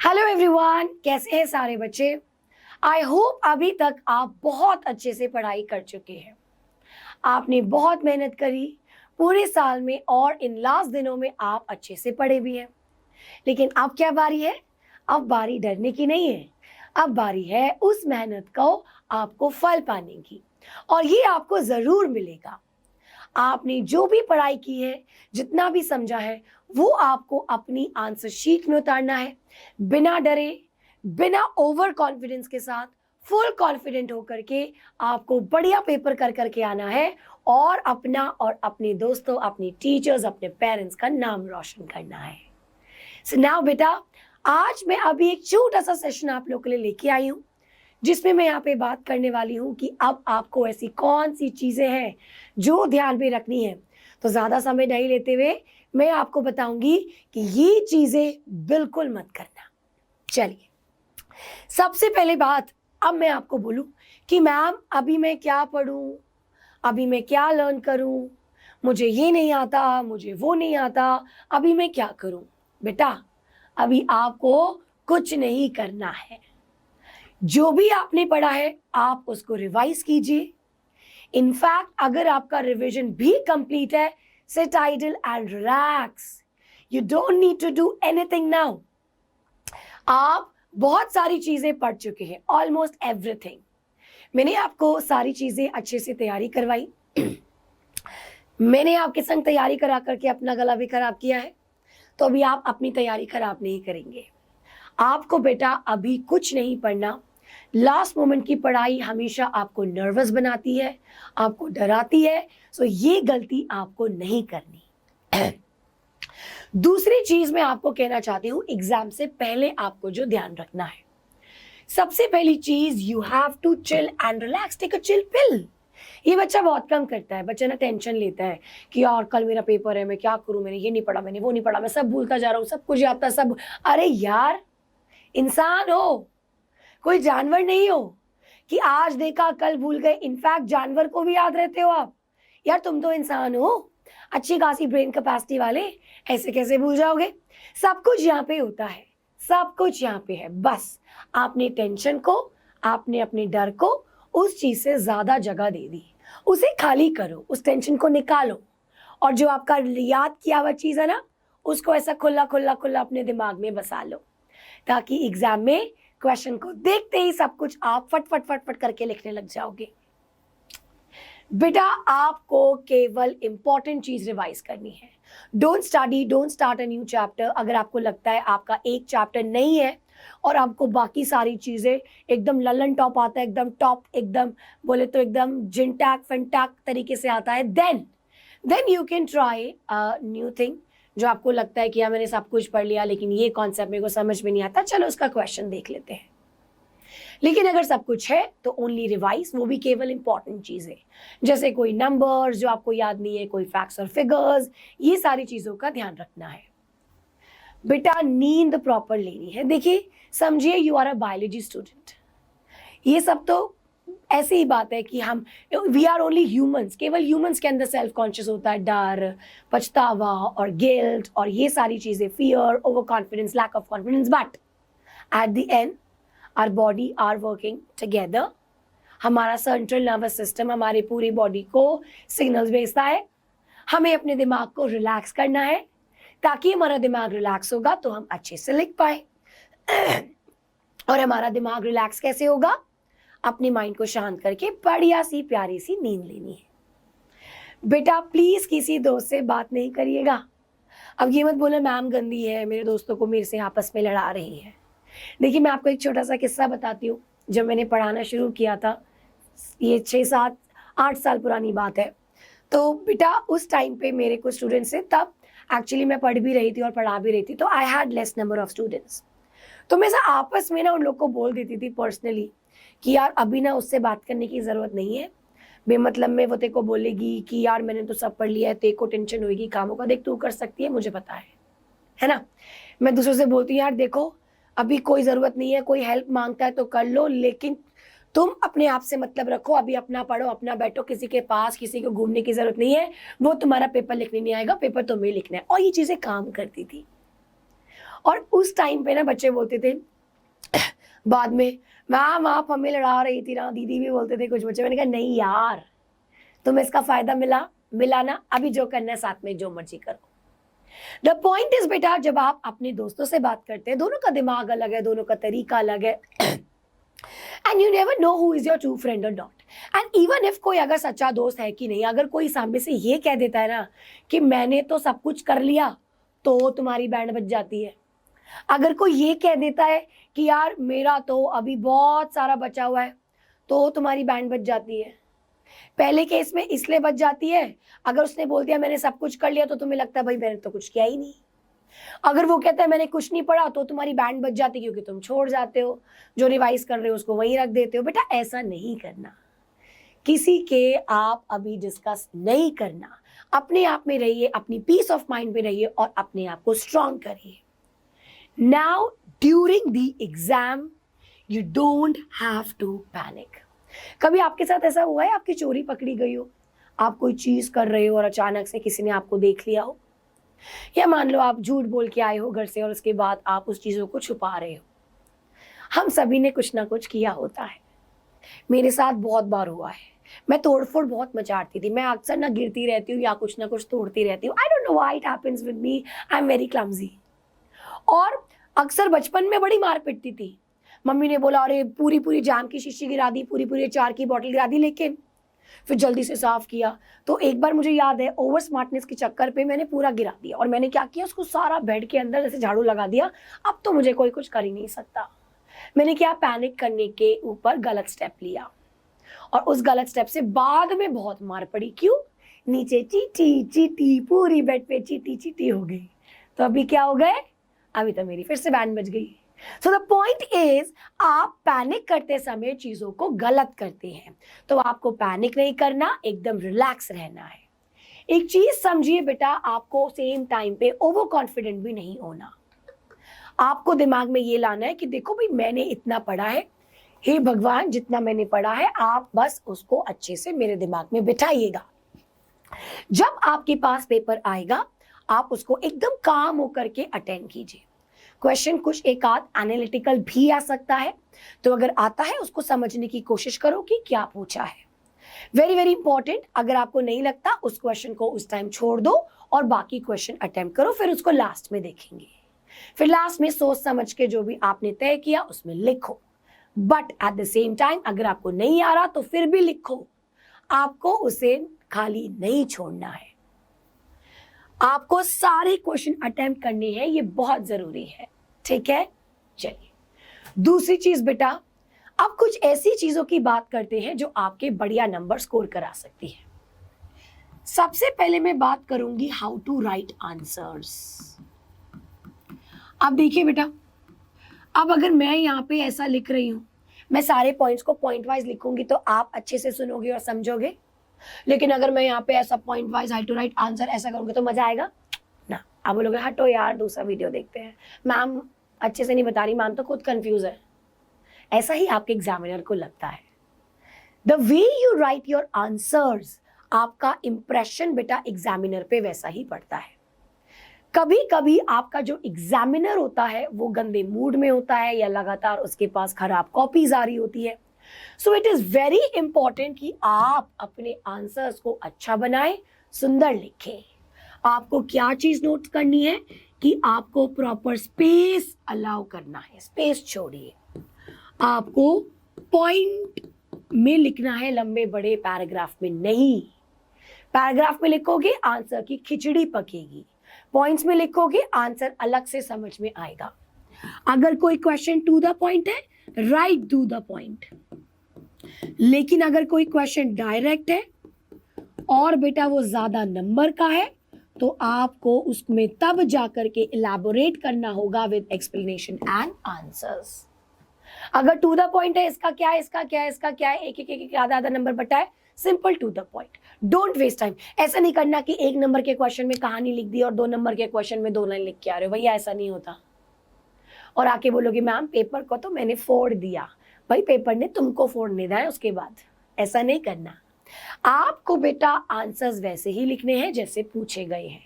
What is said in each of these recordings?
Hello everyone, कैसे हैं सारे बच्चे। आई होप अभी तक आप बहुत अच्छे से पढ़ाई कर चुके हैं। आपने बहुत मेहनत करी पूरे साल में और इन लास्ट दिनों में आप अच्छे से पढ़े भी हैं। लेकिन अब क्या बारी है? अब बारी डरने की नहीं है। अब बारी है उस मेहनत को आपको फल पाने की, और ये आपको ज़रूर मिलेगा। आपने जो भी पढ़ाई की है, जितना भी समझा है, वो आपको अपनी आंसर शीट में उतारना है। बिना डरे, बिना ओवर कॉन्फिडेंस के साथ, फुल कॉन्फिडेंट होकर के आपको बढ़िया पेपर कर करके आना है और अपना और अपने दोस्तों, अपने टीचर्स, अपने पेरेंट्स का नाम रोशन करना है। सो नाउ बेटा, आज मैं अभी एक छोटा सा सेशन आप लोगों के लिए लेके आई हूँ, जिसमें मैं यहाँ पे बात करने वाली हूँ कि अब आपको ऐसी कौन सी चीज़ें हैं जो ध्यान में रखनी है। तो ज़्यादा समय नहीं लेते हुए मैं आपको बताऊंगी कि ये चीज़ें बिल्कुल मत करना। चलिए, सबसे पहले बात, अब मैं आपको बोलूँ कि मैम अभी मैं क्या पढ़ूँ, अभी मैं क्या लर्न करूँ, मुझे ये नहीं आता, मुझे वो नहीं आता, अभी मैं क्या करूँ। बेटा, अभी आपको कुछ नहीं करना है। जो भी आपने पढ़ा है आप उसको रिवाइज कीजिए। इनफैक्ट अगर आपका रिवीजन भी कंप्लीट है, sit idle and relax. You don't need to do anything now. आप बहुत सारी चीजें पढ़ चुके हैं, ऑलमोस्ट एवरीथिंग। मैंने आपको सारी चीजें अच्छे से तैयारी करवाई। मैंने आपके संग तैयारी करा करके अपना गला भी खराब किया है, तो अभी आप अपनी तैयारी खराब नहीं करेंगे। आपको बेटा अभी कुछ नहीं पढ़ना। लास्ट मोमेंट की पढ़ाई हमेशा आपको नर्वस बनाती है, आपको डराती है, सो ये गलती आपको नहीं करनी। दूसरी चीज मैं आपको कहना चाहती हूँ, एग्जाम से पहले आपको जो ध्यान रखना है, सबसे पहली चीज, you have to chill and relax, take a chill pill. ये बच्चा बहुत कम करता है। बच्चा ना टेंशन लेता है कि यार कल मेरा पेपर है, मैं क्या करूं, मैंने ये नहीं पढ़ा, मैंने वो नहीं पढ़ा, मैं सब भूलता जा रहा हूँ, सब कुछ याद था सब। अरे यार, इंसान हो, कोई जानवर नहीं हो कि आज देखा कल भूल गए। इनफैक्ट जानवर को भी याद रहते हो आप। यार तुम तो इंसान हो, अच्छी खासी ब्रेन कैपेसिटी वाले, ऐसे कैसे भूल जाओगे। सब कुछ यहाँ पे होता है, सब कुछ यहाँ पे है। बस आपने टेंशन को, आपने अपने डर को उस चीज से ज्यादा जगह दे दी। उसे खाली करो, उस टेंशन को निकालो, और जो आपका याद किया हुआ चीज है ना, उसको ऐसा खुला खुला खुला अपने दिमाग में बसा लो, ताकि एग्जाम में क्वेश्चन को देखते ही सब कुछ आप फट फट फट फट करके लिखने लग जाओगे। बेटा आपको केवल इंपॉर्टेंट चीज रिवाइज करनी है। Don't study, don't start a new chapter. अगर आपको लगता है आपका एक चैप्टर नहीं है और आपको बाकी सारी चीजें एकदम ललन टॉप आता है, एकदम टॉप, एकदम बोले तो एकदम जिनटैक फेंटैक तरीके से आता है, then you can try a new thing. जो आपको लगता है कि यार मैंने सब कुछ पढ़ लिया लेकिन ये कॉन्सेप्ट मेरे को समझ में नहीं आता, चलो उसका क्वेश्चन देख लेते हैं। लेकिन अगर सब कुछ है तो ओनली रिवाइज, वो भी केवल इंपॉर्टेंट चीजें, जैसे कोई नंबर्स जो आपको याद नहीं है, कोई फैक्ट्स और फिगर्स, ये सारी चीजों का ध्यान रखना है। बेटा नींद प्रॉपर लेनी है। देखिए, समझिए you are a biology student. ये सब तो ऐसी ही बात है कि हम, वी आर ओनली ह्यूमंस। केवल ह्यूमंस के अंदर सेल्फ कॉन्शियस होता है, डर, पछतावा और गिल्ट और ये सारी चीजें, fear, over confidence, lack of confidence. But at the end our body are working together. हमारा सेंट्रल नर्वस सिस्टम हमारी पूरी बॉडी को सिग्नल्स भेजता है। हमें अपने दिमाग को रिलैक्स करना है, ताकि हमारा दिमाग रिलैक्स होगा तो हम अच्छे से लिख पाए। और हमारा दिमाग रिलैक्स कैसे होगा? अपने माइंड को शांत करके बढ़िया सी प्यारी सी नींद लेनी है। बेटा प्लीज किसी दोस्त से बात नहीं करिएगा। अब ये मत बोले मैम गंदी है, मेरे दोस्तों को मेरे से आपस में लड़ा रही है। देखिए, मैं आपको एक छोटा सा किस्सा बताती हूँ। जब मैंने पढ़ाना शुरू किया था, ये 6-7-8 साल पुरानी बात है, तो बेटा उस टाइम पे मेरे कुछ स्टूडेंट्स थे। तब एक्चुअली मैं पढ़ भी रही थी और पढ़ा भी रही थी, तो I had less number of students. तो मैं आपस में ना उन लोग को बोल देती थी पर्सनली कि यार अभी ना उससे बात करने की ज़रूरत नहीं है। बेमतलब में वो तेरे को बोलेगी कि यार मैंने तो सब पढ़ लिया है, तेरे को टेंशन होगी कामों का, देख तू कर सकती है, मुझे पता है ना। मैं दूसरों से बोलती हूँ यार देखो अभी कोई ज़रूरत नहीं है, कोई हेल्प मांगता है तो कर लो, लेकिन तुम अपने आप से मतलब रखो, अभी अपना पढ़ो, अपना बैठो, किसी के पास किसी को घूमने की ज़रूरत नहीं है, वो तुम्हारा पेपर लिखने नहीं आएगा, पेपर तुम्हें लिखना है। और ये चीज़ें काम करती थी। और उस टाइम पे ना बच्चे बोलते थे बाद में, मैम आप हमें लड़ा रही थी ना, दीदी भी बोलते थे कुछ बच्चे। मैंने कहा नहीं यार, तुम्हें इसका फायदा मिला ना, अभी जो करना है साथ में जो मर्जी करो। द पॉइंट इज बेटा, जब आप अपने दोस्तों से बात करते हैं, दोनों का दिमाग अलग है, दोनों का तरीका अलग है, and you never know who is your true friend और नॉट। एंड इवन इफ कोई अगर सच्चा दोस्त है कि नहीं, अगर कोई सामने से ये कह देता है ना कि मैंने तो सब कुछ कर लिया, तो तुम्हारी बैंड बज जाती है। अगर कोई ये कह देता है कि यार मेरा तो अभी बहुत सारा बचा हुआ है, तो तुम्हारी बैंड बज जाती है। पहले केस में इसलिए बच जाती है, अगर उसने बोल दिया मैंने सब कुछ कर लिया, तो तुम्हें लगता है भाई मैंने तो कुछ किया ही नहीं। अगर वो कहता है मैंने कुछ नहीं पढ़ा, तो तुम्हारी बैंड बच जाती है, क्योंकि तुम छोड़ जाते हो, जो रिवाइज कर रहे हो उसको वहीं रख देते हो। बेटा ऐसा नहीं करना, किसी के आप अभी डिस्कस नहीं करना, अपने आप में रहिए, अपनी पीस ऑफ माइंड में रहिए और अपने आप को स्ट्रांग करिए। Now during the exam you don't have to panic. कभी आपके साथ ऐसा हुआ है आपकी चोरी पकड़ी गई हो, आप कोई चीज कर रहे हो और अचानक से किसी ने आपको देख लिया हो, या मान लो आप झूठ बोल के आए हो घर से और उसके बाद आप उस चीजों को छुपा रहे हो। हम सभी ने कुछ ना कुछ किया होता है, मेरे साथ बहुत बार हुआ है। मैं तोड़फोड़ बहुत मचाती थी, मैं अक्सर ना गिरती रहती हूँ या कुछ ना कुछ तोड़ती रहती हूँ। I don't know why it happens with me, I am very clumsy. और अक्सर बचपन में बड़ी मार पिटती थी। मम्मी ने बोला अरे पूरी पूरी जाम की शीशी गिरा दी, पूरी पूरी अचार की बोतल गिरा दी, लेकिन फिर जल्दी से साफ किया। तो एक बार मुझे याद है, ओवर स्मार्टनेस के चक्कर पे मैंने पूरा गिरा दिया, और मैंने क्या किया, उसको सारा बेड के अंदर जैसे झाड़ू लगा दिया। अब तो मुझे कोई कुछ कर ही नहीं सकता। मैंने क्या, पैनिक करने के ऊपर गलत स्टेप लिया, और उस गलत स्टेप से बाद में बहुत मार पड़ी। क्यों? नीचे चीटी चीटी, पूरी बेड पे चीटी चीटी हो गई। तो अभी क्या हो गए, अभी तो मेरी फिर से बैंड बज गई। सो द पॉइंट इज, आप पैनिक करते समय चीजों को गलत करते हैं, तो आपको पैनिक नहीं करना, एकदम रिलैक्स रहना है। एक चीज समझिए बेटा, आपको सेम टाइम पे ओवर कॉन्फिडेंट भी नहीं होना। आपको दिमाग में ये लाना है कि देखो भाई मैंने इतना पढ़ा है, हे भगवान जितना मैंने पढ़ा है आप बस उसको अच्छे से मेरे दिमाग में बिठाइएगा। जब आपके पास पेपर आएगा, आप उसको एकदम काम होकर के अटेंड कीजिए। क्वेश्चन कुछ एक आध एनालिटिकल भी आ सकता है, तो अगर आता है उसको समझने की कोशिश करो कि क्या पूछा है। वेरी वेरी इंपॉर्टेंट, अगर आपको नहीं लगता उस क्वेश्चन को उस टाइम छोड़ दो और बाकी क्वेश्चन अटेम्प्ट करो, फिर उसको लास्ट में देखेंगे। फिर लास्ट में सोच समझ के जो भी आपने तय किया उसमें लिखो, but at the same time अगर आपको नहीं आ रहा तो फिर भी लिखो, आपको उसे खाली नहीं छोड़ना है। आपको सारे क्वेश्चन अटेम्प्ट करने हैं, ये बहुत जरूरी है, ठीक है। चलिए दूसरी चीज बेटा, अब कुछ ऐसी चीजों की बात करते हैं जो आपके बढ़िया नंबर स्कोर करा सकती है। सबसे पहले मैं बात करूंगी हाउ टू राइट आंसर्स। अब देखिए बेटा, अब अगर मैं यहाँ पे ऐसा लिख रही हूं, मैं सारे पॉइंट्स को पॉइंट वाइज लिखूंगी तो आप अच्छे से सुनोगे और समझोगे। लेकिन अगर मैं यहाँ पे ऐसा point wise how to write answer ऐसा करूंगी तो मजा आएगा ना। आप बोलोगे हटो यार दूसरा वीडियो देखते हैं, मैम अच्छे से नहीं बता रही, मैम तो खुद कंफ्यूज है। ऐसा ही आपके एग्जामिनर को लगता है। The way you right your answers, आपका इंप्रेशन बेटा एग्जामिनर पे वैसा ही पड़ता है। कभी कभी आपका जो एग्जामिनर होता है वो गंदे मूड में होता है या लगातार उसके पास खराब कॉपीज आ रही होती है। So it is very important कि आप अपने आंसर्स को अच्छा बनाएं, सुंदर लिखें। आपको क्या चीज नोट करनी है कि आपको प्रॉपर स्पेस अलाउ करना है, स्पेस छोड़िए। आपको पॉइंट में लिखना है, लंबे बड़े पैराग्राफ में नहीं। पैराग्राफ में लिखोगे आंसर की खिचड़ी पकेगी, पॉइंट्स में लिखोगे आंसर अलग से समझ में आएगा। अगर कोई क्वेश्चन टू द पॉइंट है, राइट टू द पॉइंट। लेकिन अगर कोई क्वेश्चन डायरेक्ट है और बेटा वो ज्यादा नंबर का है, तो आपको उसमें तब जाकर के इलैबोरेट करना होगा विद एक्सप्लेनेशन एंड आंसर्स। अगर टू द पॉइंट है, इसका क्या है, इसका क्या है, इसका क्या है, एक एक एक आधा आधा नंबर बटा है, simple to the point, don't waste time. ऐसा नहीं करना कि एक नंबर के क्वेश्चन में कहानी लिख दी और 2 नंबर के क्वेश्चन में 2 लाइन लिख के आ रहे हो, भैया ऐसा नहीं होता। और आके बोलोगे मैम पेपर को तो मैंने फोड़ दिया, भाई पेपर ने तुमको फोड़ने दिया है उसके बाद। ऐसा नहीं करना। आपको बेटा आंसर्स वैसे ही लिखने हैं जैसे पूछे गए हैं।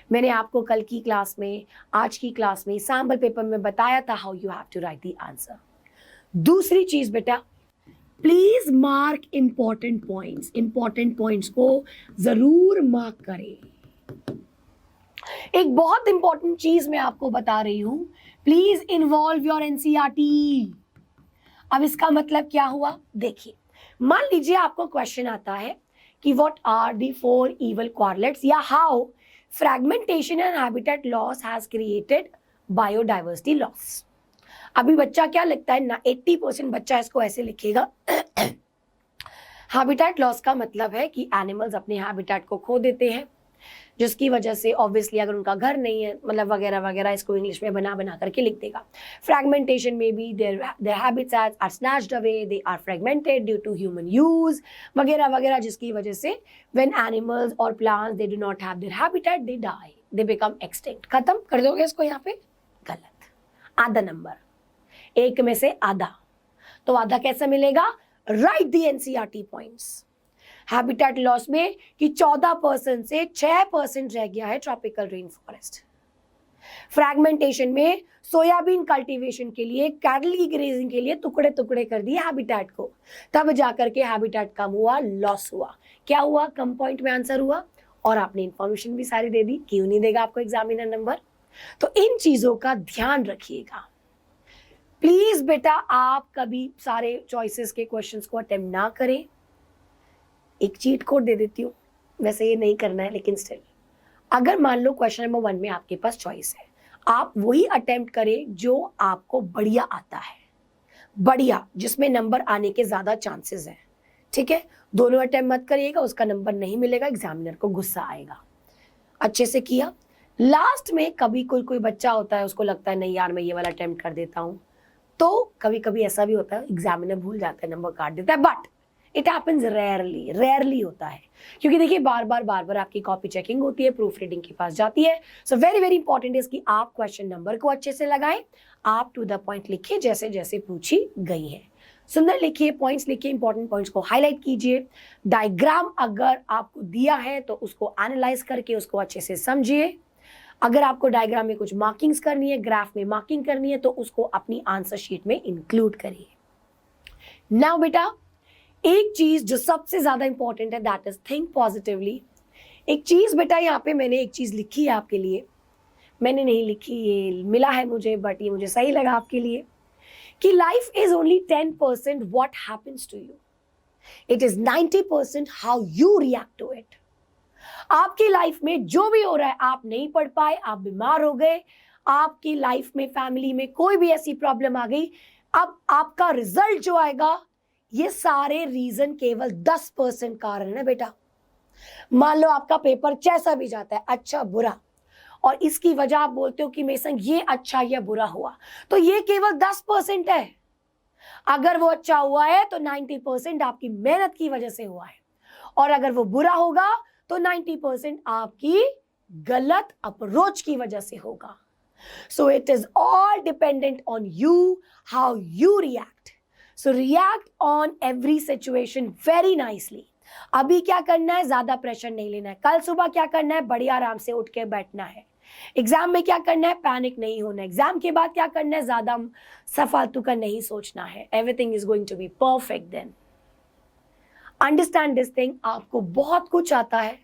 मैंने आपको कल की क्लास में, आज की क्लास में, सैम्पल पेपर में बताया था how you have to write the answer. दूसरी चीज बेटा, प्लीज मार्क इंपॉर्टेंट पॉइंट्स को जरूर मार्क करें। एक बहुत इंपॉर्टेंट चीज मैं आपको बता रही हूं, प्लीज इन्वॉल्व योर एनसीईआरटी। अब इसका मतलब क्या हुआ, देखिए मान लीजिए आपको क्वेश्चन आता है कि व्हाट आर द 4 इवल कॉर्लेट्स या how fragmentation and habitat loss has created biodiversity loss. अभी बच्चा क्या लिखता है ना, 80% बच्चा इसको ऐसे लिखेगा हैबिटेट लॉस का मतलब है कि एनिमल्स अपने हैबिटेट को खो देते हैं, जिसकी वजह से ऑब्वियसली अगर उनका घर नहीं है मतलब वगैरह वगैरह, इसको इंग्लिश में बना बना करके लिख देगा। फ्रैगमेंटेशन में भी their habitats are snatched away, they are fragmented due to human use वगैरह वगैरह, जिसकी वजह से व्हेन एनिमल्स और plants they do not have their habitat, they die, they become extinct. खत्म कर दोगे इसको यहाँ पे, गलत। आधा नंबर, एक में से आधा, तो आधा कैसे मिलेगा, right the NCERT points. Habitat loss में कि 14% से 6% रह गया है ट्रॉपिकल रेन फॉरेस्ट। फ्रैगमेंटेशन में सोयाबीन कल्टीवेशन के लिए, कैटल की ग्रेजिंग के लिए टुकड़े टुकड़े कर दिए हैबिटेट को, तब जाकर के हैबिटेट कम हुआ, लॉस हुआ। क्या हुआ, कम पॉइंट में आंसर हुआ, और आपने इंफॉर्मेशन भी सारी दे दी। क्यों नहीं देगा आपको एग्जामिनर नंबर? तो इन चीजों का ध्यान रखिएगा प्लीज बेटा। आप कभी सारे चॉइसेस के क्वेश्चंस को अटेम्प्ट ना करें। एक चीट कोड दे देती हूँ, वैसे ये नहीं करना है लेकिन स्टिल, अगर मान लो क्वेश्चन नंबर 1 में आपके पास चॉइस है, आप वही अटेम्प्ट करें जो आपको बढ़िया आता है, बढ़िया जिसमें नंबर आने के ज्यादा चांसेस हैं, ठीक है? दोनों अटेम्प्ट मत करिएगा, उसका नंबर नहीं मिलेगा, एग्जामिनर को गुस्सा आएगा। अच्छे से किया। लास्ट में कभी कोई बच्चा होता है, उसको लगता है नहीं यार मैं ये वाला अटेम्प्ट कर देता हूँ, तो कभी कभी ऐसा भी होता है एग्जामिनर भूल जाता है, नंबर काट देता है, बट इट हैपन्स रेयरली होता है, क्योंकि देखिए बार बार आपकी कॉपी चेकिंग होती है, प्रूफ रीडिंग के पास जाती है। सो वेरी इंपॉर्टेंट है कि आप क्वेश्चन नंबर को अच्छे से लगाएं, आप टू द पॉइंट लिखिए जैसे जैसे पूछी गई है, सुंदर लिखिए, पॉइंट्स लिखिए, इंपॉर्टेंट पॉइंट्स को हाईलाइट कीजिए। डायग्राम अगर आपको दिया है तो उसको एनालाइज करके उसको अच्छे से समझिए। अगर आपको डायग्राम में कुछ मार्किंग्स करनी है, ग्राफ में मार्किंग करनी है, तो उसको अपनी आंसर शीट में इंक्लूड करिए। नाउ बेटा, एक चीज जो सबसे ज्यादा इंपॉर्टेंट है, दैट इज थिंक पॉजिटिवली। एक चीज बेटा, यहाँ पे मैंने एक चीज लिखी है आपके लिए, मैंने नहीं लिखी, ये मिला है मुझे, बट ये मुझे सही लगा आपके लिए, कि life is only 10% what happens to you, it is 90% how you react to it. आपकी लाइफ में जो भी हो रहा है, आप नहीं पढ़ पाए, आप बीमार हो गए, आपकी लाइफ में फैमिली में कोई भी ऐसी प्रॉब्लम आ गई, अब आपका रिजल्ट जो आएगा, ये सारे रीजन केवल 10% कारण है बेटा। मान लो आपका पेपर जैसा भी जाता है, अच्छा बुरा, और इसकी वजह आप बोलते हो कि मेरे संग ये अच्छा या बुरा हुआ, तो ये केवल 10% है। अगर वो अच्छा हुआ है तो 90% आपकी मेहनत की वजह से हुआ है, और अगर वो बुरा होगा तो 90% आपकी गलत अप्रोच की वजह से होगा। So it is all dependent on you, how you react. So react on every situation very nicely. अभी क्या करना है, ज्यादा प्रेशर नहीं लेना है। कल सुबह क्या करना है, बढ़िया आराम से उठ के बैठना है। एग्जाम में क्या करना है, पैनिक नहीं होना है। एग्जाम के बाद क्या करना है, ज्यादा सफालतू का नहीं सोचना है। Everything is going to be perfect then. Understand this thing, आपको बहुत कुछ आता है,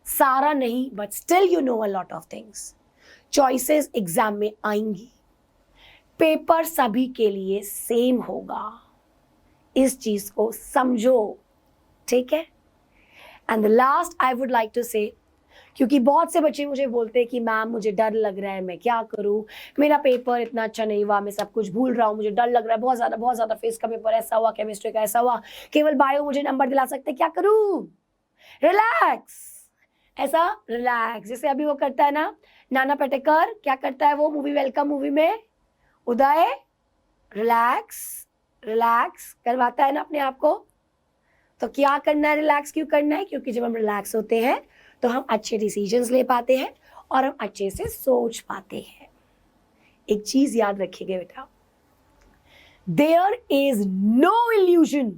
सारा नहीं, but still you know a lot of things. Choices exam में आएंगी, पेपर सभी के लिए सेम होगा, इस चीज को समझो, ठीक है? And the last I would like to say, क्योंकि बहुत से बच्चे मुझे बोलते हैं कि मैम मुझे डर लग रहा है, मैं क्या करूं, मेरा पेपर इतना अच्छा नहीं हुआ, मैं सब कुछ भूल रहा हूं, मुझे डर लग रहा है बहुत ज्यादा, फिजिक्स का पेपर ऐसा हुआ, केमिस्ट्री का ऐसा हुआ, केवल बायो मुझे नंबर दिला सकते, क्या करूं? रिलैक्स, ऐसा रिलैक्स, जैसे अभी वो करता है ना नाना पाटेकर, क्या करता है वो मूवी वेलकम मूवी में, उदय रिलैक्स करवाता है ना अपने आप को। तो क्या करना है, रिलैक्स क्यों करना है? क्योंकि जब हम रिलैक्स होते हैं तो हम अच्छे डिसीजंस ले पाते हैं और हम अच्छे से सोच पाते हैं। एक चीज याद रखिएगा बेटा, there is no illusion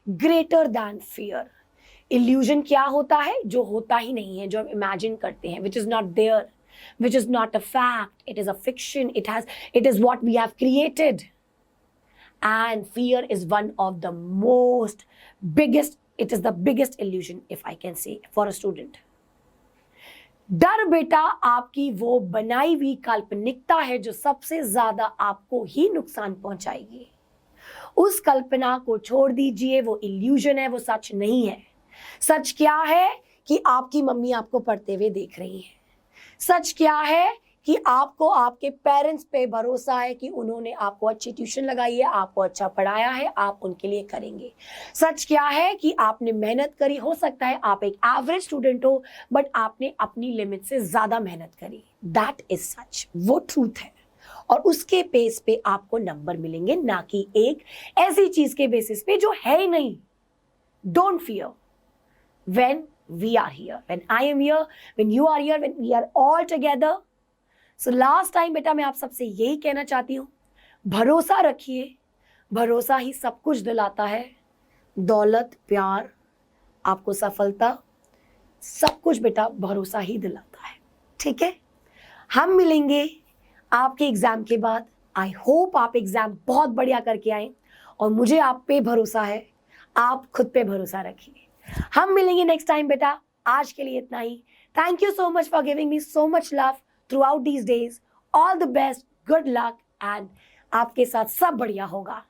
greater than fear. Illusion क्या होता है? जो होता ही नहीं है, जो हम इमेजिन करते हैं, which is not there, which is not a fact, it is a fiction, it is what we have created. And fear is one of the most biggest, it is the biggest illusion if I can say for a student. डर बेटा आपकी वो बनाई हुई काल्पनिकता है जो सबसे ज्यादा आपको ही नुकसान पहुंचाएगी. उस कल्पना को छोड़ दीजिए, वो इल्यूजन है, वो सच नहीं है. सच क्या है कि आपकी मम्मी आपको पढ़ते हुए देख रही है. सच क्या है कि आपको आपके पेरेंट्स पे भरोसा है कि उन्होंने आपको अच्छी ट्यूशन लगाई है, आपको अच्छा पढ़ाया है, आप उनके लिए करेंगे. सच क्या है कि आपने मेहनत करी, हो सकता है आप एक एवरेज स्टूडेंट हो बट आपने अपनी लिमिट से ज्यादा मेहनत करी. दैट इज सच, वो ट्रूथ है. और उसके बेस पे आपको नंबर मिलेंगे, ना कि एक ऐसी चीज के बेसिस पे जो है ही नहीं. Don't fear when we are here, when I am here, when you are here, when we are all together. So last time बेटा मैं आप सबसे यही कहना चाहती हूँ, भरोसा रखिए, भरोसा ही सब कुछ दिलाता है. दौलत, प्यार, आपको सफलता, सब कुछ बेटा भरोसा ही दिलाता है. ठीक है, हम मिलेंगे आपके एग्जाम के बाद. आई होप आप एग्जाम बहुत बढ़िया करके आए और मुझे आप पे भरोसा है, आप खुद पे भरोसा रखिए. हम मिलेंगे नेक्स्ट टाइम बेटा. आज के लिए इतना ही. Thank you so much for giving me so much love throughout these days. All the best, good luck and आपके साथ सब बढ़िया होगा.